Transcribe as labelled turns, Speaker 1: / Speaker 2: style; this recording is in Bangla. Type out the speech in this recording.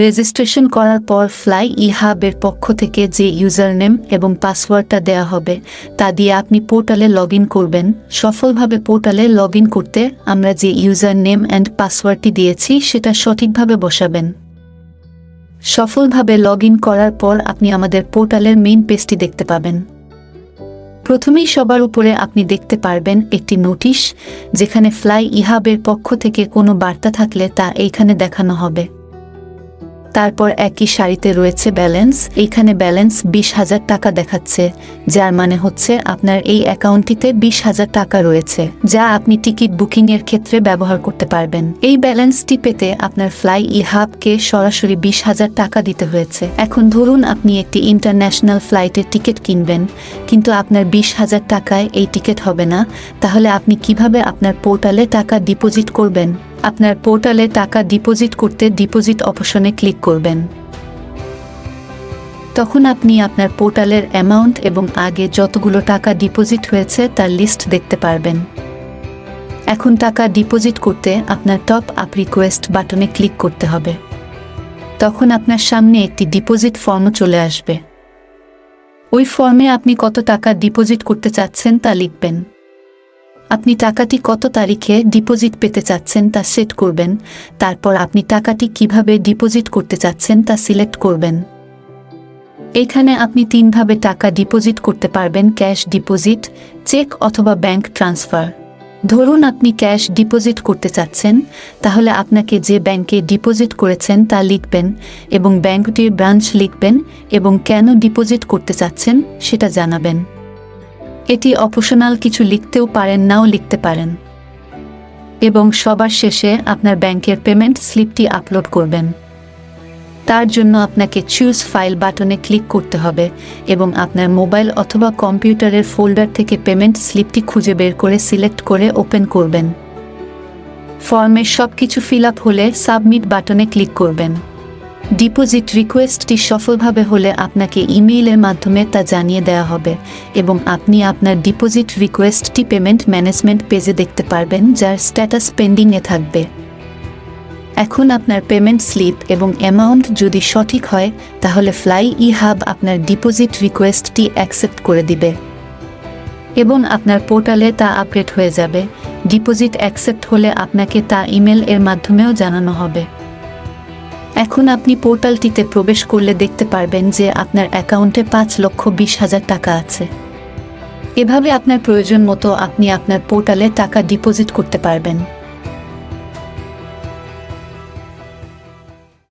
Speaker 1: রেজিস্ট্রেশন করার পর ফ্লাই হাবের পক্ষ থেকে যে ইউজার নেম এবং পাসওয়ার্ডটা দেয়া হবে তা দিয়ে আপনি পোর্টালে লগ ইন করবেন। সফলভাবে পোর্টালে লগ ইন করতে আমরা যে ইউজার নেম অ্যান্ড পাসওয়ার্ডটি দিয়েছি সেটা সঠিকভাবে বসাবেন। সফলভাবে লগ ইন করার পর আপনি আমাদের পোর্টালের মেইন পেজটি দেখতে পাবেন। প্রথমেই সবার উপরে আপনি দেখতে পারবেন একটি নোটিশ, যেখানে ফ্লাই হাবের পক্ষ থেকে কোনো বার্তা থাকলে তা এইখানে দেখানো হবে। তারপর একই সারিতে রয়েছে ব্যালেন্স। এইখানে ব্যালেন্স 20,000 টাকা দেখাচ্ছে, যার মানে হচ্ছে আপনার এই অ্যাকাউন্টটিতে 20,000 টাকা রয়েছে, যা আপনি টিকিট বুকিং এর ক্ষেত্রে ব্যবহার করতে পারবেন। এই ব্যালেন্সটি পেতে আপনার ফ্লাই হাবকে সরাসরি 20,000 টাকা দিতে হয়েছে। এখন ধরুন আপনি একটি ইন্টারন্যাশনাল ফ্লাইটের টিকিট কিনবেন, কিন্তু আপনার 20,000 টাকায় এই টিকিট হবে না। তাহলে আপনি কিভাবে আপনার পোর্টালে টাকা ডিপোজিট করবেন? আপনার পোর্টালে টাকা ডিপোজিট করতে ডিপোজিট অপশনে ক্লিক করবেন। তখন আপনি আপনার পোর্টালের অ্যামাউন্ট এবং আগে যতগুলো টাকা ডিপোজিট হয়েছে তার লিস্ট দেখতে পারবেন। এখন টাকা ডিপোজিট করতে আপনার টপ আপ রিকোয়েস্ট বাটনে ক্লিক করতে হবে। তখন আপনার সামনে একটি ডিপোজিট ফর্ম চলে আসবে। ওই ফর্মে আপনি কত টাকা ডিপোজিট করতে চাচ্ছেন তা লিখবেন। আপনি টাকাটি কত তারিখে ডিপোজিট পেতে চাচ্ছেন তা সেট করবেন। তারপর আপনি টাকাটি কিভাবে ডিপোজিট করতে চাচ্ছেন তা সিলেক্ট করবেন। এখানে আপনি 3 ভাবে টাকা ডিপোজিট করতে পারবেন: ক্যাশ ডিপোজিট, চেক অথবা ব্যাংক ট্রান্সফার। ধরুন আপনি ক্যাশ ডিপোজিট করতে চাচ্ছেন, তাহলে আপনাকে যে ব্যাংকে ডিপোজিট করেছেন তা লিখবেন এবং ব্যাংকটির ব্রাঞ্চ লিখবেন এবং কেন ডিপোজিট করতে চাচ্ছেন সেটা জানাবেন। এটি অপশনাল, কিছু লিখতেও পারেন, নাও লিখতে পারেন। এবং সবার শেষে আপনার ব্যাংকের পেমেন্ট স্লিপটি আপলোড করবেন। তার জন্য আপনাকে চুজ ফাইল বাটনে ক্লিক করতে হবে এবং আপনার মোবাইল অথবা কম্পিউটারের ফোল্ডার থেকে পেমেন্ট স্লিপটি খুঁজে বের করে সিলেক্ট করে ওপেন করবেন। ফর্মের সব কিছু ফিল আপ হলে সাবমিট বাটনে ক্লিক করবেন। ডিপোজিট রিকোয়েস্টটি সফলভাবে হলে আপনাকে ইমেইলের মাধ্যমে তা জানিয়ে দেওয়া হবে এবং আপনি আপনার ডিপোজিট রিকোয়েস্টটি পেমেন্ট ম্যানেজমেন্ট পেজে দেখতে পারবেন, যার স্ট্যাটাস পেন্ডিংয়ে থাকবে। এখন আপনার পেমেন্ট স্লিপ এবং অ্যামাউন্ট যদি সঠিক হয়, তাহলে ফ্লাই হাব আপনার ডিপোজিট রিকোয়েস্টটি অ্যাকসেপ্ট করে দিবে এবং আপনার পোর্টালে তা আপডেট হয়ে যাবে। ডিপোজিট অ্যাকসেপ্ট হলে আপনাকে তা ইমেল এর মাধ্যমেও জানানো হবে। এখন আপনি পোর্টালটিতে প্রবেশ করলে দেখতে পারবেন যে আপনার অ্যাকাউন্টে 5,20,000 টাকা আছে। এভাবে আপনার প্রয়োজন মতো আপনি আপনার পোর্টালে টাকা ডিপোজিট করতে পারবেন।